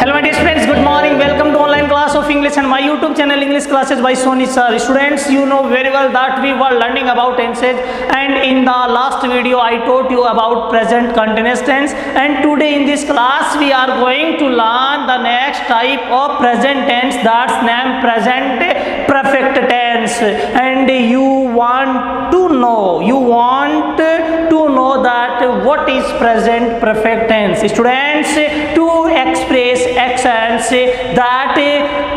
Hello my dear friends, good morning. Welcome to online class of English and my YouTube channel English Classes by Sony Sir. Students, you know very well that we were learning about tenses, and in the last video I taught you about present continuous tense, and today in this class we are going to learn the next type of present tense, that's named present perfect tense. And you want to know that what is present perfect tense. Students, to express actions that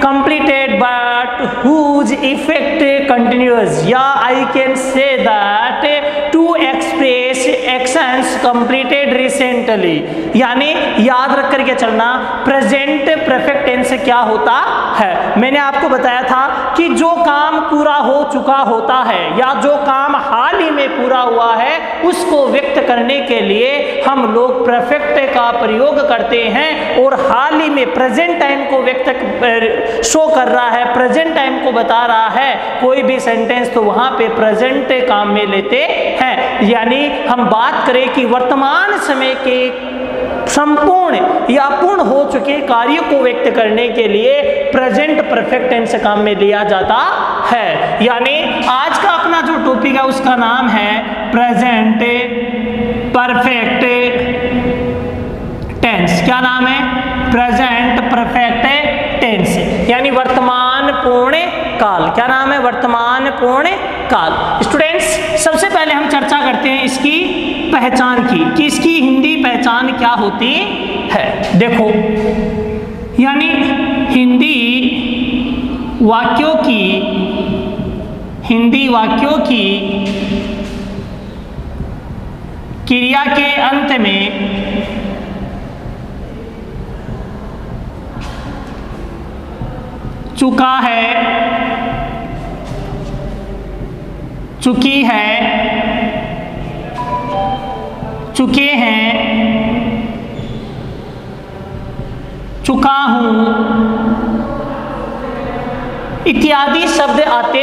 completed but whose effect continues, I can say that to express actions completed recently, यानी याद रख करके चलना present perfect tense क्या होता है। मैंने आपको बताया था कि जो काम पूरा हो चुका होता है या जो काम हाल ही में पूरा हुआ है उसको व्यक्त करने के लिए हम लोग परफेक्ट का प्रयोग करते हैं, और हाल ही में प्रेजेंट टाइम को व्यक्त शो कर रहा है, प्रेजेंट टाइम को बता रहा है कोई भी सेंटेंस, तो वहां पे प्रेजेंट काम में लेते हैं। यानी हम बात करें कि वर्तमान समय के संपूर्ण या पूर्ण हो चुके कार्य को व्यक्त करने के लिए प्रेजेंट परफेक्ट टेंस काम में लिया जाता है। यानी आज का अपना जो टॉपिक है उसका नाम है प्रेजेंट परफेक्ट टेंस। क्या नाम है? प्रेजेंट परफेक्ट टेंस, यानी वर्तमान पूर्ण काल। क्या नाम है? वर्तमान पूर्ण काल। स्टूडेंट्स, सबसे पहले हम चर्चा करते हैं इसकी पहचान की कि इसकी हिंदी पहचान क्या होती है। देखो, यानी हिंदी वाक्यों की क्रिया के अंत में चुका है, चुकी है, चुके हैं, चुका हूं इत्यादि शब्द आते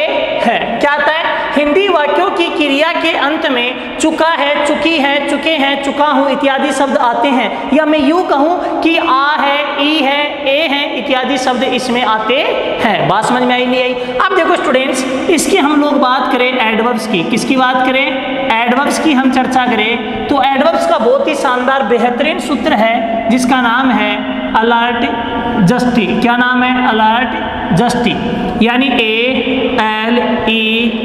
हैं। क्या आता है? हिंदी वाक्यों की क्रिया के अंत में चुका है, चुकी है, चुके हैं, चुका हूं इत्यादि शब्द आते हैं, या मैं यूं कहूं कि आ है, ई है, ए है इत्यादि शब्द इसमें आते हैं। बात समझ में आई नहीं आई? अब देखो स्टूडेंट्स, इसकी हम लोग बात करें एडवर्ब्स की। किसकी बात करें? एडवर्ब्स की हम चर्चा करें तो एडवर्ब्स का बहुत ही शानदार बेहतरीन सूत्र है जिसका नाम है अलर्ट जस्टी। क्या नाम है? अलर्ट जस्टी, यानी ALERTJSTY।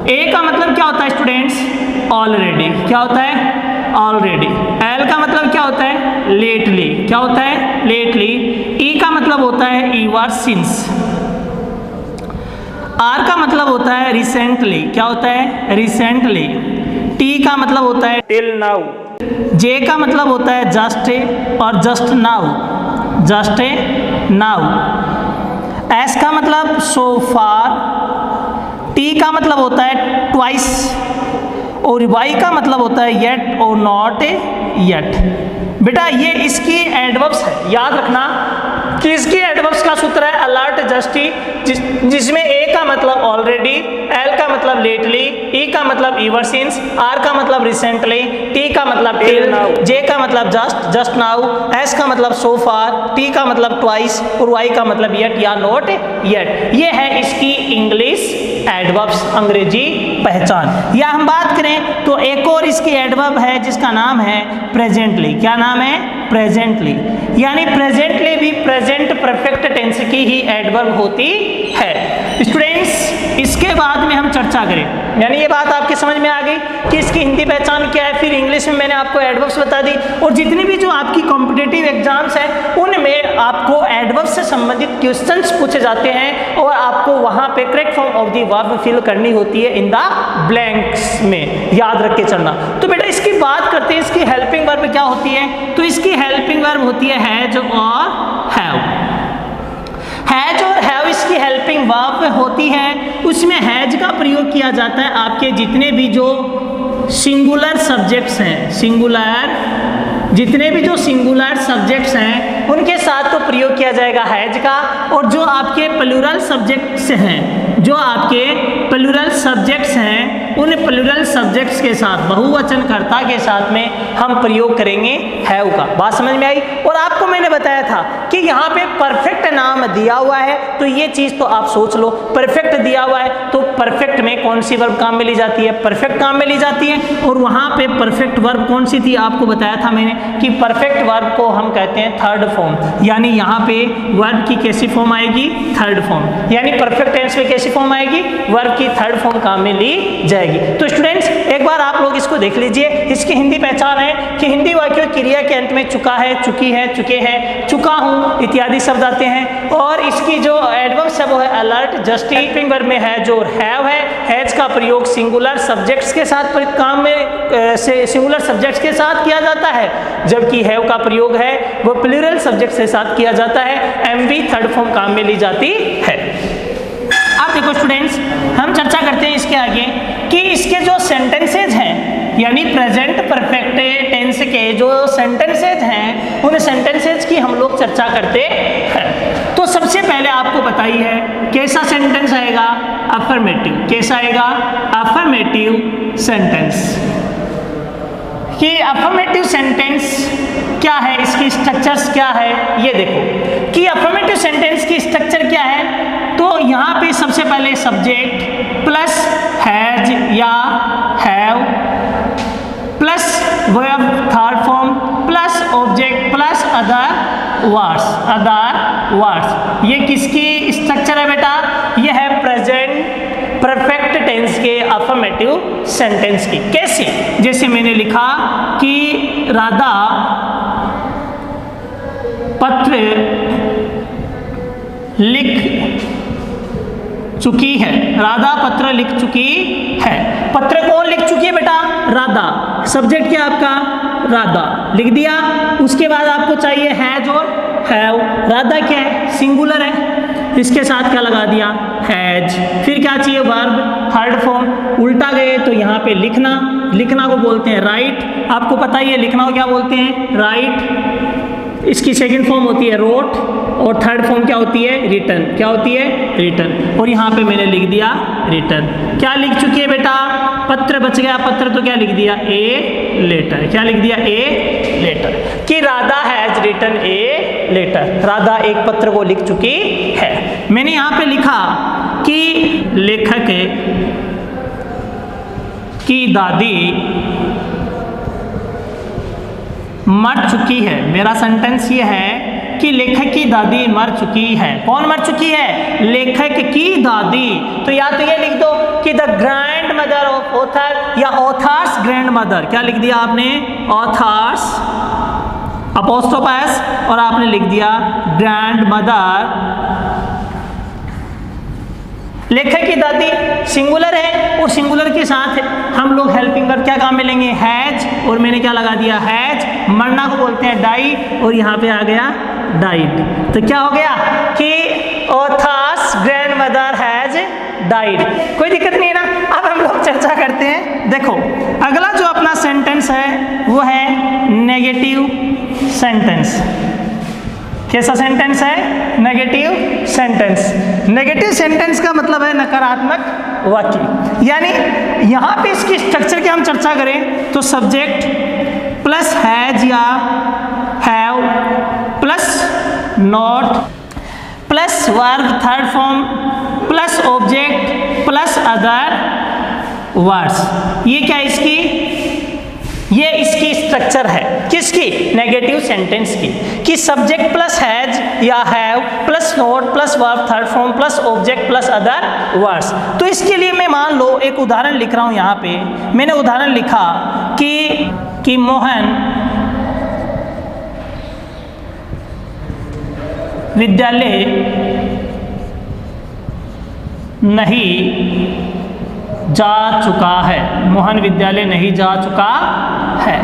ए का मतलब क्या होता है स्टूडेंट्स? ऑलरेडी। क्या होता है? ऑलरेडी। एल का मतलब क्या होता है? लेटली। क्या होता है? लेटली। ई का मतलब होता है ईवर सिंस। आर का मतलब होता है रिसेंटली। क्या होता है? रिसेंटली। टी का मतलब होता है टिल नाउ। जे का मतलब होता है जस्ट और just now, just now. S का मतलब सो फार। टी का मतलब होता है ट्वाइस, और वाई का मतलब होता है येट और नॉट येट। बेटा ये इसकी एडवर्ब्स है, याद रखना कि इसकी एडवर्ब्स का सूत्र है अलर्ट जस्टी, जिसमें ए का मतलब ऑलरेडी, एल का मतलब लेटली, ई का मतलब ईवर सिंस, आर का मतलब रिसेंटली, टी का मतलब टिल नाउ, जे का मतलब जस्ट, जस्ट नाउ, एस का मतलब सो फार, टी का मतलब ट्वाइस और वाई का मतलब येट या नॉट येट। ये है इसकी इंग्लिश एडवर्ब्स, अंग्रेजी पहचान। या हम बात करें तो एक और इसकी एडवर्ब है जिसका नाम है प्रेजेंटली। क्या नाम है? प्रेजेंटली। यानी प्रेजेंटली भी प्रेजेंट परफेक्ट टेंस की ही एडवर्ब होती है। स्टूडेंट्स, इसके बाद में हम चर्चा करें, यानी ये बात आपके समझ में आ गई कि इसकी हिंदी पहचान क्या है। फिर इंग्लिश में मैंने आपको एडवर्ब्स बता दी, और जितनी भी जो आपकी कॉम्पिटिटिव एग्जाम्स हैं उनमें आपको एडवर्ब्स से संबंधित क्वेश्चंस पूछे जाते हैं, और आपको वहां पे correct form of the verb fill करनी होती है इन द ब्लैंक्स में, याद रख के चलना। तो बेटा इसकी बात करते हैं, इसकी हेल्पिंग वर्ब क्या होती है? तो इसकी हेल्पिंग वर्ब होती है हैज और हैव। हैज और हैव इसकी हेल्पिंग वर्ब होती है। उसमें हैज का प्रयोग किया जाता है आपके जितने भी जो सिंगुलर सब्जेक्ट्स हैं, जितने भी जो सिंगुलर सब्जेक्ट्स हैं उनके साथ तो प्रयोग किया जाएगा हैज का, और जो आपके प्लूरल सब्जेक्ट्स हैं, जो आपके प्लूरल सब्जेक्ट्स हैं उन प्लूरल सब्जेक्ट्स के साथ बहुवचन कर्ता के साथ में हम प्रयोग करेंगे हैव का। बात समझ में आई। और आपको मैंने बताया था कि यहाँ पे परफेक्ट नाम दिया हुआ है, तो ये चीज तो आप सोच लो, परफेक्ट दिया हुआ है तो परफेक्ट में कौन सी वर्ब काम में ली जाती है, परफेक्ट काम में ली जाती है। और वहां पे परफेक्ट वर्ब कौन सी थी, आपको बताया था मैंने कि परफेक्ट वर्ब को हम कहते हैं थर्ड फॉर्म, यानी यहाँ पे वर्ब की कैसी फॉर्म आएगी, थर्ड फॉर्म, यानी परफेक्ट टेंस में कैसी फॉर्म आएगी, वर्ब की थर्ड फॉर्म काम में ली जाएगी। तो स्टूडेंट्स एक बार आप लोग इसको देख लीजिए, इसकी हिंदी पहचान है कि हिंदी वाक्य क्रिया के अंत में चुका है, चुकी है, चुके हैं, चुका हूं इत्यादि शब्द आते हैं। और इसकी जो एडवर्ब शब्द है अलर्ट, जस्ट, हेल्पिंग वर्ब में है जो हैव है, हैज का प्रयोग सिंगुलर सब्जेक्ट्स के साथ काम में सिंगुलर सब्जेक्ट्स के साथ किया जाता है, जबकि हैव का प्रयोग है वो प्लूरल सब्जेक्ट्स के साथ किया जाता है, एमवी थर्ड फॉर्म काम में ली जाती है। अब देखो स्टूडेंट्स, हम चर्चा करते हैं इसके आगे कि इसके जो सेंटेंसेज हैं, यानी प्रेजेंट परफेक्ट टेंस के जो सेंटेंसेज हैं, उन सेंटेंसेज की हम लोग चर्चा करते हैं। तो सबसे पहले आपको पता ही है कैसा सेंटेंस आएगा, अफर्मेटिव। कैसा आएगा, अफर्मेटिव सेंटेंस। कि अफर्मेटिव सेंटेंस क्या है, इसकी स्ट्रक्चर्स क्या है, ये देखो कि अफर्मेटिव सेंटेंस की स्ट्रक्चर क्या है। तो यहाँ पे सबसे पहले सब्जेक्ट प्लस हैज या have plus verb third form plus object plus other words. ये किसकी स्ट्रक्चर है बेटा, ये है प्रेजेंट परफेक्ट टेंस के अफर्मेटिव सेंटेंस की। कैसे, जैसे मैंने लिखा कि राधा पत्र लिख चुकी है, राधा पत्र लिख चुकी है। पत्र कौन लिख चुकी है बेटा, राधा। सब्जेक्ट क्या आपका, राधा, लिख दिया। उसके बाद आपको चाहिए हैज और हैव। राधा क्या है, सिंगुलर है, इसके साथ क्या लगा दिया, हैज। फिर क्या चाहिए, वर्ब थर्ड फॉर्म। उल्टा गए तो यहाँ पे लिखना, लिखना को बोलते हैं राइट। आपको पता ही है लिखना को क्या बोलते हैं, राइट। इसकी सेकंड फॉर्म होती है रोट और थर्ड फॉर्म क्या होती है, रिटर्न। क्या होती है, रिटर्न। और यहाँ पे मैंने लिख दिया रिटर्न। क्या लिख चुकी है बेटा, पत्र बच गया, पत्र तो क्या लिख दिया, ए लेटर। क्या लिख दिया, ए लेटर। कि Radha has written a letter, Radha एक पत्र को लिख चुकी है। मैंने यहाँ पे लिखा कि लेखक की दादी मर चुकी है। मेरा सेंटेंस ये है कि लेखक की दादी मर चुकी है। कौन मर चुकी है, लेखक की दादी। तो या तो ये लिख दो कि the grand mother of author या ऑथर्स ग्रैंड मदर। क्या लिख दिया आपने, ऑथर्स अपोस्ट्रोफ एस, और आपने लिख दिया ग्रैंड मदर। लेखक की दादी सिंगुलर है और सिंगुलर के साथ हम लोग हेल्पिंग वर्ब क्या काम में लेंगे, हैज। और मैंने क्या लगा दिया, हैज। मरना को बोलते हैं डाई, और यहाँ पे आ गया डाइड। तो क्या हो गया कि authors grand mother has died. कोई दिक्कत नहीं है ना। अब हम लोग चर्चा करते हैं। देखो अगला जो अपना सेंटेंस है वो है नेगेटिव सेंटेंस। कैसा सेंटेंस है, नेगेटिव सेंटेंस। नेगेटिव सेंटेंस का मतलब है नकारात्मक वाक्य। यानी यहाँ पे इसकी स्ट्रक्चर की हम चर्चा करें तो सब्जेक्ट प्लस हैज या have plus not plus verb third form plus object plus other words. ये क्या इसकी, ये इसकी स्ट्रक्चर है। किसकी, नेगेटिव सेंटेंस की। कि सब्जेक्ट प्लस हैज या have plus note plus verb third form plus object plus other words. तो इसके लिए मैं मान लो एक उदाहरण लिख रहा हूं। यहाँ पे मैंने उदाहरण लिखा कि मोहन विद्यालय नहीं जा चुका है। मोहन विद्यालय नहीं जा चुका है।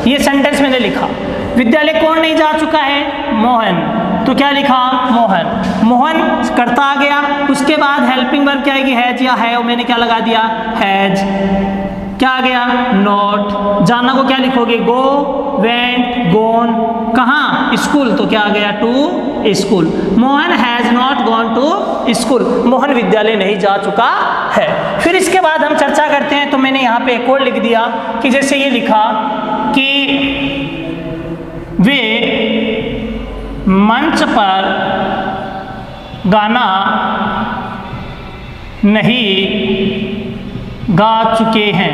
ये सेंटेंस मैंने लिखा। विद्यालय कौन नहीं जा चुका है, मोहन। तो क्या लिखा, मोहन। मोहन करता आ गया, उसके बाद हेल्पिंग वर्ब क्या आएगी, हैज या हैव। मैंने क्या लगा दिया, हैज। क्या आ गया, नॉट। जाना को क्या लिखोगे, गो, वेंट, गोन। कहाँ, स्कूल। तो क्या आ गया, to school. Mohan has not gone to school. Mohan विद्यालय नहीं जा चुका है। फिर इसके बाद हम चर्चा करते हैं। तो मैंने यहाँ पे एक और लिख दिया कि जैसे ये लिखा कि मंच पर गाना नहीं गा चुके हैं।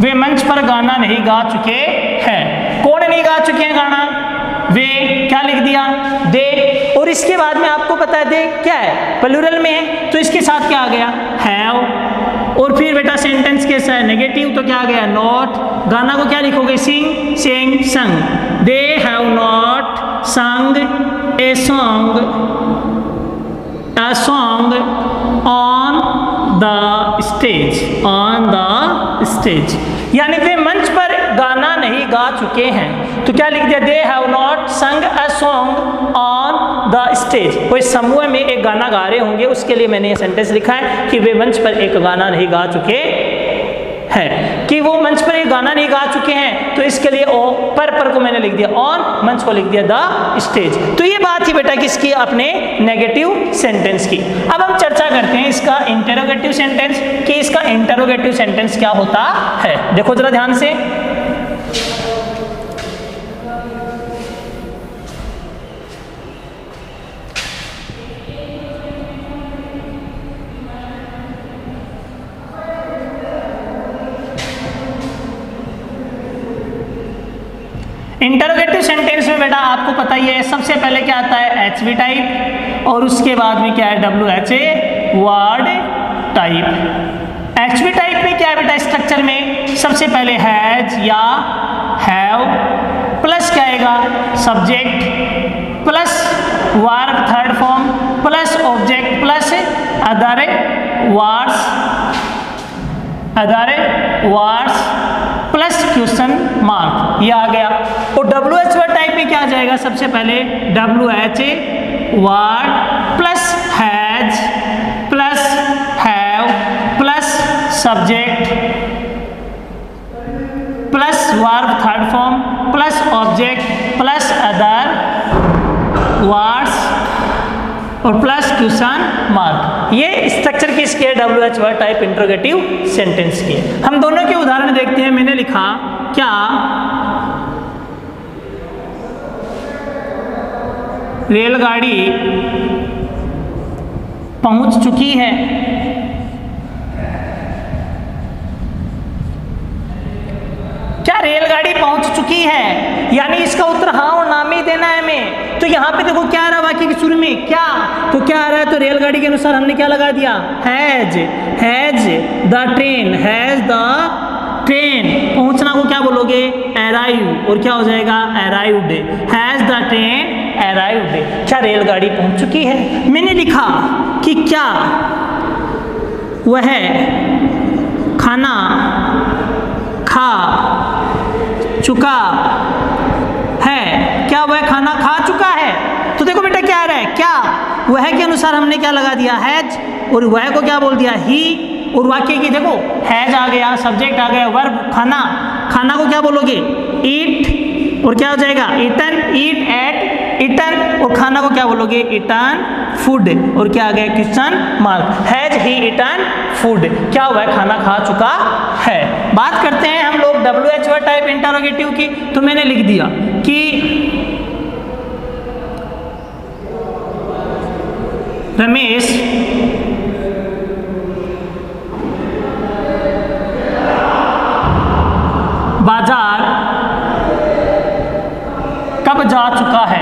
वे मंच पर गाना नहीं गा चुके हैं। कौन नहीं गा चुके हैं गाना? वे, क्या लिख दिया? दे। और इसके बाद में आपको पता है दे क्या है? प्लूरल में है, तो इसके साथ क्या आ गया? हैव। और फिर बेटा सेंटेंस कैसा है? नेगेटिव, तो क्या आ गया? नॉट। गाना को क्या लिखोगे? सिंग, सेंग, संग। दे हैव नॉट संग a song on the stage, on the stage, यानी वे मंच पर गाना नहीं गा चुके हैं। तो क्या लिख दिया? दे हैव नॉट संग a song on the stage. कोई समूह में एक गाना गा रहे होंगे, उसके लिए मैंने ये सेंटेंस लिखा है कि वे मंच पर एक गाना नहीं गा चुके हैं। कि वो मंच पर एक गाना नहीं गा चुके हैं, तो इसके लिए ओ पर को मैंने लिख दिया ऑन, मंच को लिख दिया द स्टेज। तो ये बात थी बेटा किसकी? अपने नेगेटिव सेंटेंस की। अब हम चर्चा करते हैं इसका इंटरोगेटिव सेंटेंस, कि इसका इंटरोगेटिव सेंटेंस क्या होता है। देखो जरा ध्यान से। इंटरोगेटिव सेंटेंस में बेटा आपको पता ही है, सबसे पहले क्या आता है? एचवी टाइप, और उसके बाद में क्या है? WHA word type. HV type में क्या है बेटा? स्ट्रक्चर में सबसे पहले हैज या हैव प्लस क्या आएगा? Subject plus verb third form plus object plus other words plus question mark, ये आ गया। और WH वर्ड टाइप में क्या आ जाएगा? सबसे पहले WHA word plus has plus have plus subject plus verb third form plus object plus other words और plus question mark. ये स्ट्रक्चर किसके है? WH word type interrogative sentence की। हम दोनों के उदाहरण देखते हैं। मैंने लिखा क्या रेलगाड़ी पहुंच चुकी है? क्या रेलगाड़ी पहुंच चुकी है? यानी इसका उत्तर हाँ और ना में देना है हमें। तो यहाँ पे देखो क्या आ रहा है वाक्य के शुरू में? क्या, तो क्या आ रहा है? तो रेलगाड़ी के अनुसार हमने क्या लगा दिया? Has the train, has the train. पहुंचना को क्या बोलोगे? अराइव। और क्या हो जाएगा? Arrived. Has the train arrived. क्या रेलगाड़ी पहुंच चुकी है? मैंने लिखा कि क्या वह खाना खा चुका है? क्या वह खाना खा चुका है? तो देखो बेटा क्या आ रहा है? क्या वह के अनुसार हमने क्या लगा दिया? हैज, और वह को क्या बोल दिया? ही। और वाक्य की देखो हैज आ गया, सब्जेक्ट आ गया, वर्ब खाना, खाना को क्या बोलोगे? ईट। और क्या हो जाएगा? Eaten, eat ate eaten. और खाना को क्या बोलोगे? Eaten food. और क्या आ गया? Question mark. Has he eaten food? क्या हुआ है? खाना खा चुका है। बात करते हैं हम लोग WH वर्ड टाइप इंटरोगेटिव की। तो मैंने लिख दिया कि रमेश बाजार कब जा चुका है?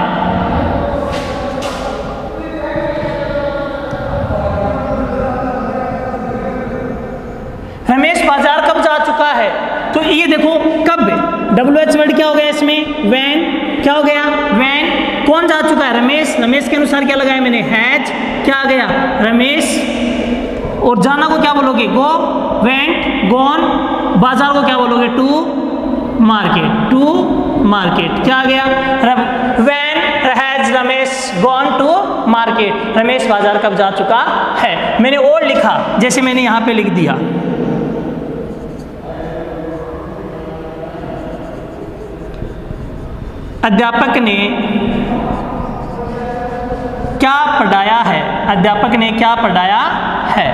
रमेश बाजार कब जा चुका है? तो ये देखो कब, WH वर्ड क्या हो गया इसमें? व्हेन। क्या हो गया? व्हेन। कौन जा चुका है? रमेश। रमेश के अनुसार क्या लगाया मैंने? हैज। क्या आ गया? रमेश। और जाना को क्या बोलोगे? Go, went, gone. बाजार को क्या बोलोगे? To market, to market. क्या आ गया? When has Ramesh gone to market? Ramesh बाजार कब जा चुका है। मैंने और लिखा, जैसे मैंने यहाँ पे लिख दिया अध्यापक ने क्या पढ़ाया है? अध्यापक ने क्या पढ़ाया है?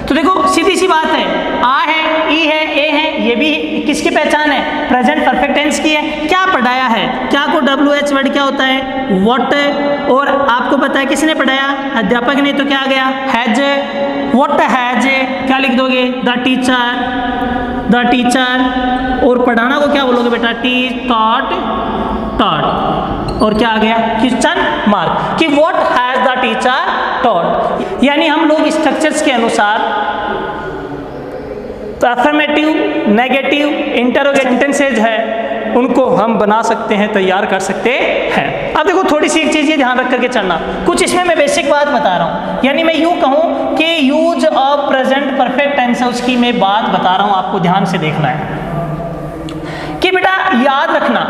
तो देखो सीधी सी बात है, आ है, ई है, ए है, ये भी किसकी पहचान है? प्रेजेंट परफेक्ट टेंस की है। क्या पढ़ाया है? क्या को WH वर्ड क्या होता है? व्हाट। और आपको पता है किसने पढ़ाया? अध्यापक ने। तो क्या आ गया? हैज। व्हाट हैज, क्या लिख दोगे? The teacher, the teacher. और पढ़ाना को क्या बोलोगे बेटा? Teach, taught, taught. और क्या आ गया? क्वेश्चन मार्क, कि what has the teacher taught. यानी हम लोग स्ट्रक्चर्स के अनुसार तो अफर्मेटिव, नेगेटिव, इंटरोगेटिव सेंटेंसेज है उनको हम बना सकते हैं, तैयार कर सकते हैं। अब देखो थोड़ी सी एक चीज़ ये ध्यान रख करके चलना, कुछ इसमें मैं बेसिक बात बता रहा हूँ। यानी मैं यूँ कहूँ कि use of present perfect tense उसकी मैं बात बता रहा हूँ, आपको ध्यान से देखना है कि बेटा याद रखना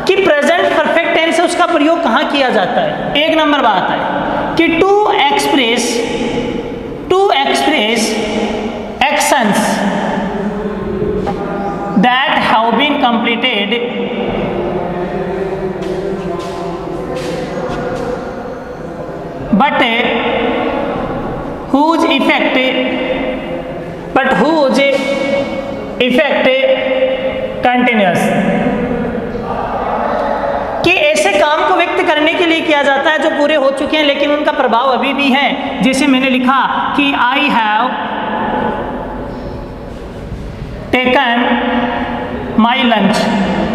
कि प्रेजेंट परफेक्ट टेंस उसका प्रयोग कहाँ किया जाता है। एक नंबर बात है कि to express actions that have been completed but whose effect continues, कि ऐसे काम को व्यक्त करने के लिए किया जाता है जो पूरे हो चुके हैं लेकिन उनका प्रभाव अभी भी है। जैसे मैंने लिखा कि I have taken my lunch,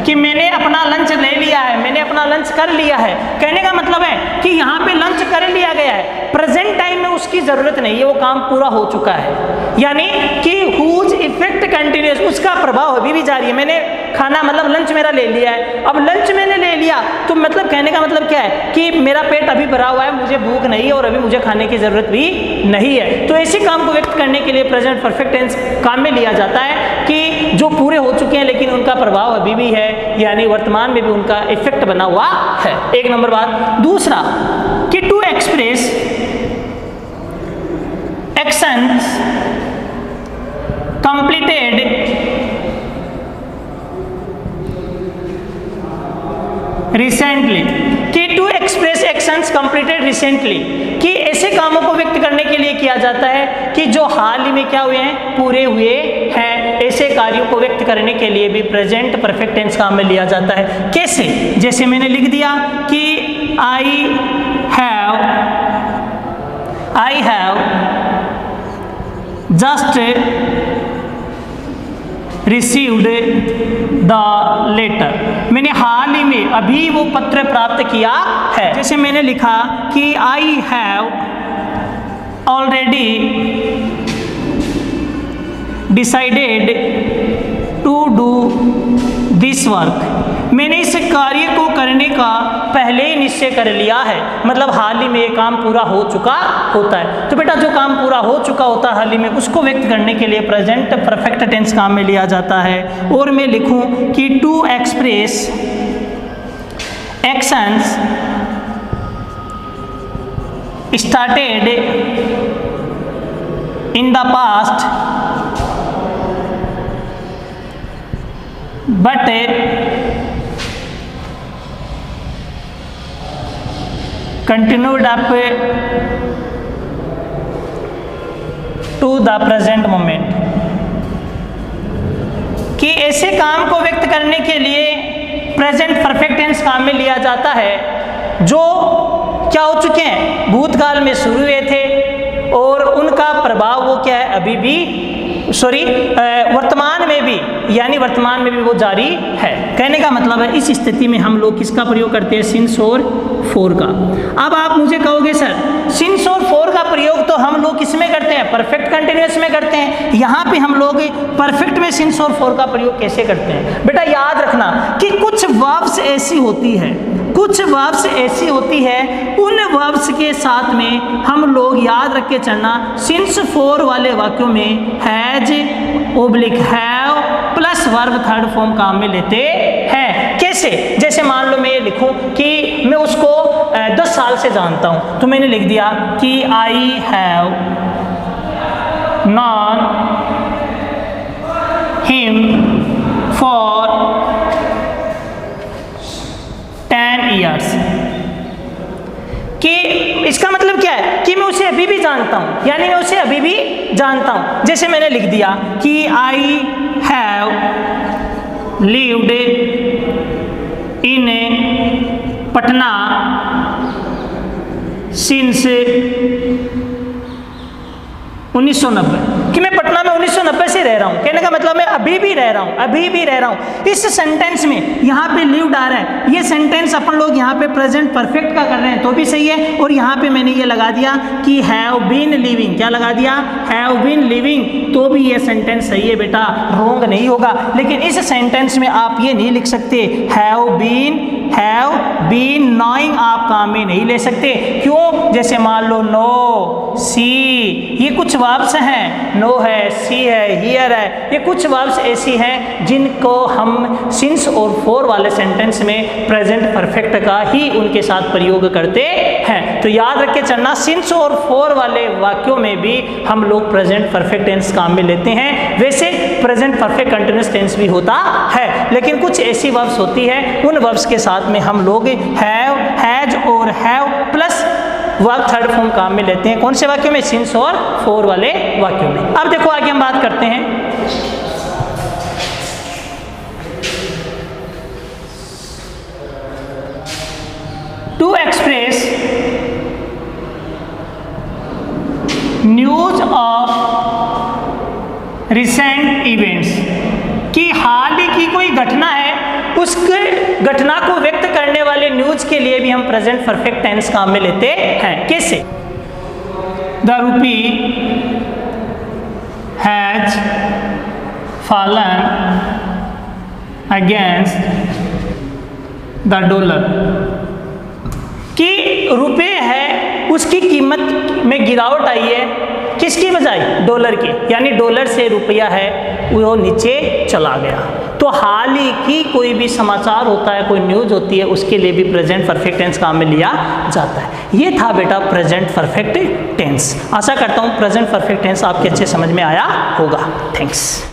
कि मैंने अपना लंच ले लिया है, मैंने अपना लंच कर लिया है। कहने का मतलब है कि यहाँ पे लंच कर लिया गया है, प्रेजेंट टाइम में उसकी जरूरत नहीं है, वो काम पूरा हो चुका है। यानी कि हुज इफेक्ट कंटिन्यूस, उसका प्रभाव अभी भी जारी है। मैंने खाना मतलब लंच मेरा ले लिया है, अब लंच मैंने ले लिया तो मतलब कहने का मतलब क्या है कि मेरा पेट अभी भरा हुआ है, मुझे भूख नहीं है और अभी मुझे खाने की जरूरत भी नहीं है। तो ऐसे काम को व्यक्त करने के लिए प्रेजेंट परफेक्ट टेंस काम में लिया जाता है कि जो पूरे हो चुके हैं लेकिन उनका प्रभाव अभी भी है, यानी वर्तमान में भी उनका इफेक्ट बना हुआ है। एक नंबर बात। दूसरा कि to express actions completed recently, कि to express actions completed recently, कि ऐसे कामों को व्यक्त करने के लिए किया जाता है कि जो हाल ही में क्या हुए हैं? पूरे हुए हैं। ऐसे कार्यों को व्यक्त करने के लिए भी प्रेजेंट परफेक्ट टेंस काम में लिया जाता है। कैसे? जैसे मैंने लिख दिया कि I have just received the letter, मैंने हाल ही में अभी वो पत्र प्राप्त किया है। जैसे मैंने लिखा कि I have already decided to do this work, मैंने इस कार्य को करने का पहले ही निश्चय कर लिया है, मतलब हाल ही में ये काम पूरा हो चुका होता है। तो बेटा जो काम पूरा हो चुका होता है हाल ही में, उसको व्यक्त करने के लिए प्रेजेंट परफेक्ट टेंस काम में लिया जाता है। और मैं लिखूं कि to express actions started in the past but continued up to the present moment, कि ऐसे काम को व्यक्त करने के लिए प्रेजेंट परफेक्ट टेंस काम में लिया जाता है जो क्या हो चुके हैं? भूतकाल में शुरू हुए थे और उनका प्रभाव वो क्या है? अभी भी वर्तमान में भी, यानी वर्तमान में भी वो जारी है। कहने का मतलब है इस स्थिति में हम लोग किसका प्रयोग करते हैं? सिंस और फोर का। अब आप मुझे कहोगे सर सिंस और फोर का प्रयोग तो हम लोग किस में करते हैं? परफेक्ट कंटिन्यूअस में करते हैं। यहाँ पे हम लोग परफेक्ट में सिंस और फोर का प्रयोग कैसे करते हैं? बेटा याद रखना कि कुछ वर्ब्स ऐसी होती है, कुछ वर्ब्स ऐसी होती है, उन वर्ब्स के साथ में हम लोग याद रख के चलना सिंस फोर वाले वाक्यों में has oblique have plus verb third form काम में लेते हैं। कैसे? जैसे मान लो मैं ये लिखूं कि मैं उसको 10 साल से जानता हूं, तो मैंने लिख दिया कि I have non him for 10 years, कि इसका मतलब क्या है कि मैं उसे अभी भी जानता हूं, यानी मैं उसे अभी भी जानता हूँ। जैसे मैंने लिख दिया कि I have lived in Patna since 1990, कि मैं पटना में 1990 से रह रहा हूँ। कहने का मतलब मैं अभी भी रह रहा हूँ, अभी भी रह रहा हूँ। इस सेंटेंस में यहाँ पे लिव्ड आ रहा है, ये सेंटेंस अपन लोग यहाँ पे प्रेजेंट परफेक्ट का कर रहे हैं तो भी सही है, और यहाँ पे मैंने ये लगा दिया कि हैव बीन लिविंग, क्या लगा दिया, हैव बीन लिविंग, तो भी ये सेंटेंस सही है बेटा, रोंग नहीं होगा। लेकिन इस सेंटेंस में आप ये नहीं लिख सकते हैव बीन नोइंग, आप काम में नहीं ले सकते। क्यों? जैसे मान लो नो, सी, ये कुछ वर्ब्स हैं, नो है, सी है, हियर है, ये कुछ वर्ब्स ऐसी हैं जिनको हम सिंस और फॉर वाले सेंटेंस में प्रेजेंट परफेक्ट का ही उनके साथ प्रयोग करते हैं। तो याद रख के चलना, सिंस और फॉर वाले वाक्यों में भी हम लोग प्रेजेंट परफेक्ट टेंस काम में लेते हैं। वैसे प्रेजेंट परफेक्ट कंटिन्यूअस टेंस भी होता है, लेकिन कुछ ऐसी वर्ब्स होती है, उन वर्ब्स के साथ में हम लोग हैव, हैज और have plus verb third form काम में लेते हैं। कौन से वाक्यों में? सिंस और फॉर वाले वाक्यों में। अब देखो आगे हम बात करते हैं to express news of recent events, कि हाल ही की कोई घटना है, उस घटना को व्यक्त करने वाले न्यूज के लिए भी हम प्रेजेंट परफेक्ट टेंस काम में लेते हैं। कैसे? The rupee has fallen against the dollar, कि रुपए है उसकी कीमत में गिरावट आई है, किसकी बजाय? डॉलर की, यानी डॉलर से रुपया है वो नीचे चला गया। तो हाल ही की कोई भी समाचार होता है, कोई न्यूज होती है, उसके लिए भी प्रेजेंट परफेक्ट टेंस काम में लिया जाता है। ये था बेटा प्रेजेंट परफेक्ट टेंस। आशा करता हूँ प्रेजेंट परफेक्ट टेंस आपके अच्छे समझ में आया होगा। थैंक्स।